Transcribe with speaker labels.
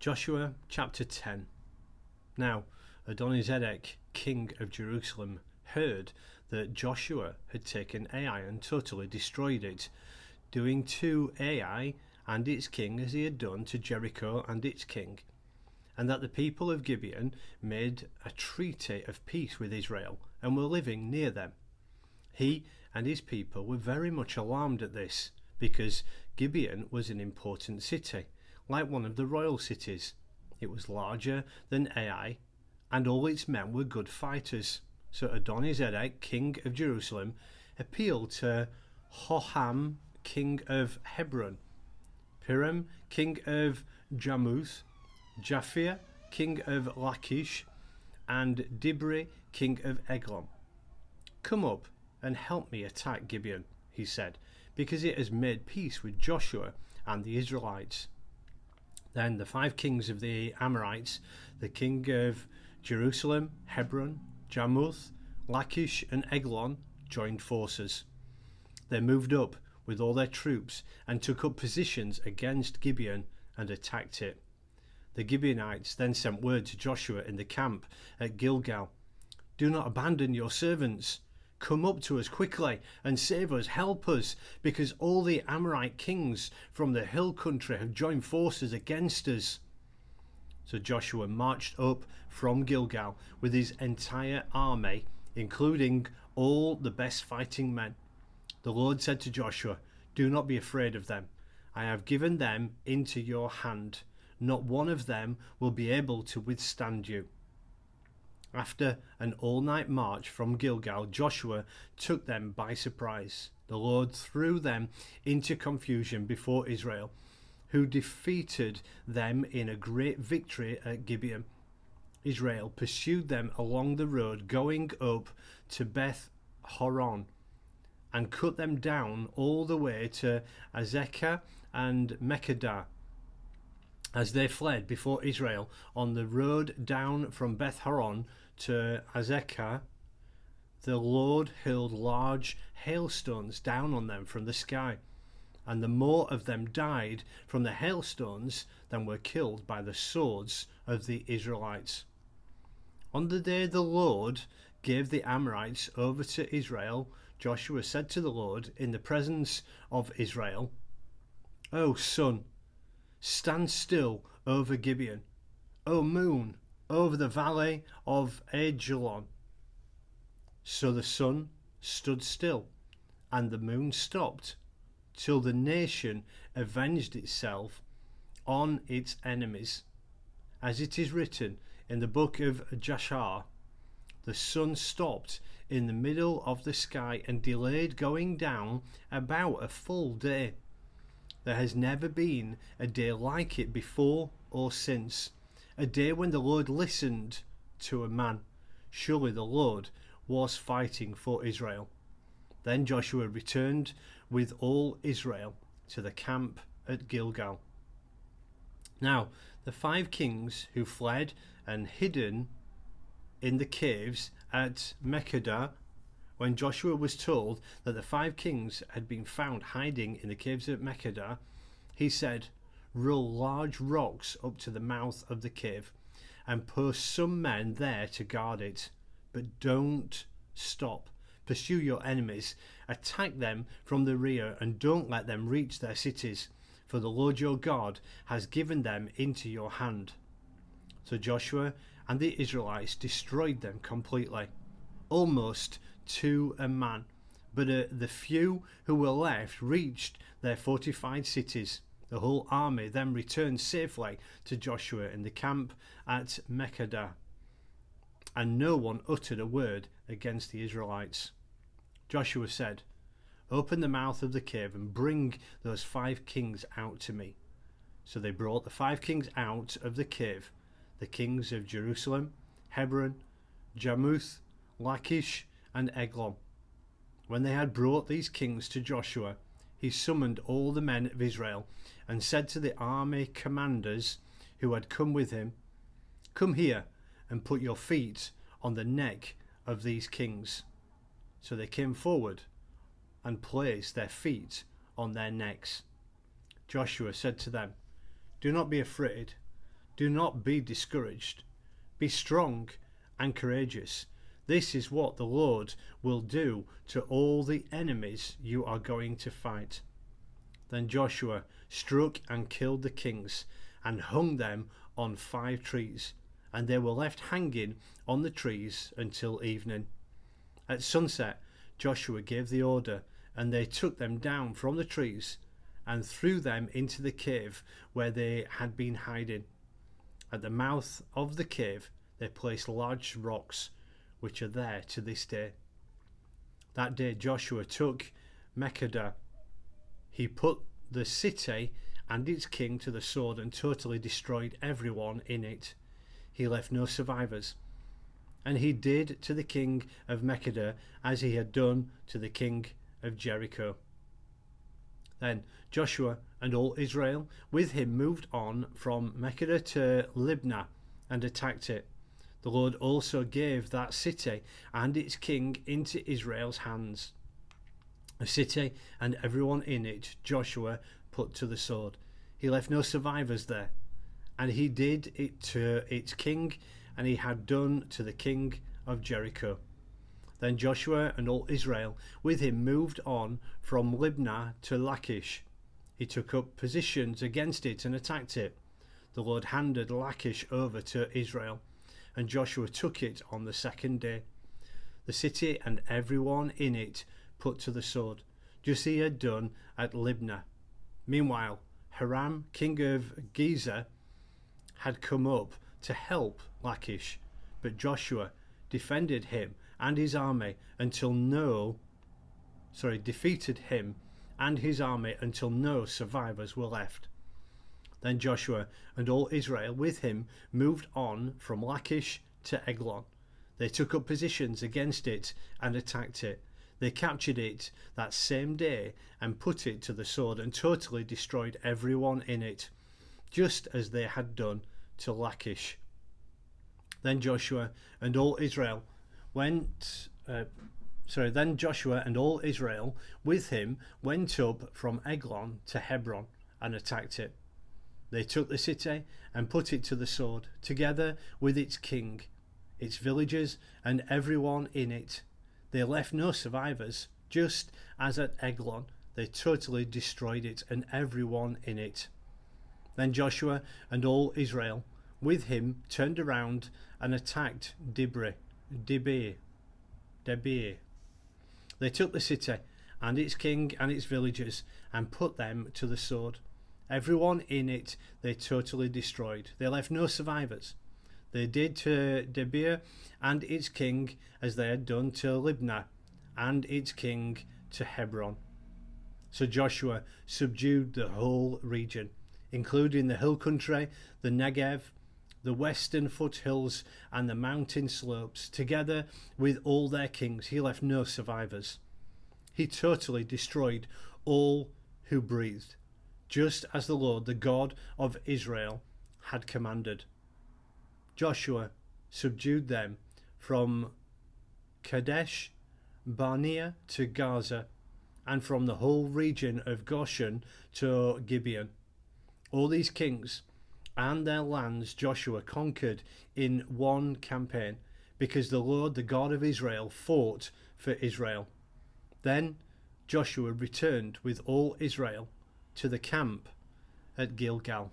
Speaker 1: Joshua chapter 10. Now Adoni-Zedek, king of Jerusalem, heard that Joshua had taken Ai and totally destroyed it, doing to Ai and its king as he had done to Jericho and its king, and that the people of Gibeon made a treaty of peace with Israel and were living near them. He and his people were very much alarmed at this, because Gibeon was an important city, like one of the royal cities. It was larger than Ai, and all its men were good fighters. So Adoni-Zedek, king of Jerusalem, appealed to Hoham, king of Hebron, Piram, king of Jarmuth, Japhia, king of Lachish, and Debir, king of Eglon. "Come up and help me attack Gibeon," he said, "because it has made peace with Joshua and the Israelites." Then the 5 kings of the Amorites, the king of Jerusalem, Hebron, Jarmuth, Lachish and Eglon, joined forces. They moved up with all their troops and took up positions against Gibeon and attacked it. The Gibeonites then sent word to Joshua in the camp at Gilgal, "Do not abandon your servants. Come up to us quickly and save us, help us, because all the Amorite kings from the hill country have joined forces against us." So Joshua marched up from Gilgal with his entire army, including all the best fighting men. The Lord said to Joshua, "Do not be afraid of them. I have given them into your hand. Not one of them will be able to withstand you." After an all-night march from Gilgal, Joshua took them by surprise. The Lord threw them into confusion before Israel, who defeated them in a great victory at Gibeon. Israel pursued them along the road going up to Beth Horon and cut them down all the way to Azekah and Makkedah. As they fled before Israel on the road down from Beth Horon to Azekah, the Lord hurled large hailstones down on them from the sky, and the more of them died from the hailstones than were killed by the swords of the Israelites. On the day the Lord gave the Amorites over to Israel, Joshua said to the Lord in the presence of Israel, "O sun, stand still over Gibeon. O moon, over the Valley of Aijalon." So the sun stood still, and the moon stopped, till the nation avenged itself on its enemies. As it is written in the Book of Jashar, the sun stopped in the middle of the sky and delayed going down about a full day. There has never been a day like it before or since, a day when the Lord listened to a man. Surely the Lord was fighting for Israel. Then Joshua returned with all Israel to the camp at Gilgal. Now the 5 kings who fled and hidden in the caves at Makkedah, when Joshua was told that the 5 kings had been found hiding in the caves at Makkedah, he said, "Roll large rocks up to the mouth of the cave and post some men there to guard it. But don't stop. Pursue your enemies, attack them from the rear, and don't let them reach their cities, for the Lord your God has given them into your hand." So Joshua and the Israelites destroyed them completely, almost to a man, but the few who were left reached their fortified cities. The whole army then returned safely to Joshua in the camp at Makkedah, and no one uttered a word against the Israelites. Joshua said, "Open the mouth of the cave and bring those 5 kings out to me." So they brought the 5 kings out of the cave, the kings of Jerusalem, Hebron, Jarmuth, Lachish and Eglon. When they had brought these kings to Joshua, he summoned all the men of Israel and said to the army commanders who had come with him, "Come here and put your feet on the neck of these kings." So they came forward and placed their feet on their necks. Joshua said to them, "Do not be afraid, Do not be discouraged. Be strong and courageous. This is what the Lord will do to all the enemies you are going to fight." Then Joshua struck and killed the kings and hung them on 5 trees, and they were left hanging on the trees until evening. At sunset, Joshua gave the order, and they took them down from the trees and threw them into the cave where they had been hiding. At the mouth of the cave they placed large rocks, which are there to this day. That day Joshua took Makkedah. He put the city and its king to the sword and totally destroyed everyone in it. He left no survivors. And he did to the king of Makkedah as he had done to the king of Jericho. Then Joshua and all Israel with him moved on from Makkedah to Libnah and attacked it. The Lord also gave that city and its king into Israel's hands. The city and everyone in it Joshua put to the sword. He left no survivors there. And he did it to its king, and he had done to the king of Jericho. Then Joshua and all Israel with him moved on from Libnah to Lachish. He took up positions against it and attacked it. The Lord handed Lachish over to Israel, and Joshua took it on the 2nd day. The city and everyone in it put to the sword, just as he had done at Libnah. Meanwhile, Piram, king of Gezer, had come up to help Lachish, but Joshua defended him and his army defeated him and his army until no survivors were left. Then Joshua and all Israel with him moved on from Lachish to Eglon. They took up positions against it and attacked it. They captured it that same day and put it to the sword and totally destroyed everyone in it, just as they had done to Lachish. Then Joshua and all Israel with him went up from Eglon to Hebron and attacked it. They took the city and put it to the sword, together with its king, its villagers, and everyone in it. They left no survivors, just as at Eglon they totally destroyed it and everyone in it. Then Joshua and all Israel with him turned around and attacked Debir. They took the city and its king and its villagers and put them to the sword. Everyone in it they totally destroyed. They left no survivors. They did to Debir and its king as they had done to Libnah and its king to Hebron. So Joshua subdued the whole region, including the hill country, the Negev, the western foothills and the mountain slopes, together with all their kings. He left no survivors. He totally destroyed all who breathed, just as the Lord, the God of Israel, had commanded. Joshua subdued them from Kadesh Barnea to Gaza, and from the whole region of Goshen to Gibeon. All these kings and their lands Joshua conquered in one campaign, because the Lord, the God of Israel, fought for Israel. Then Joshua returned with all Israel to the camp at Gilgal.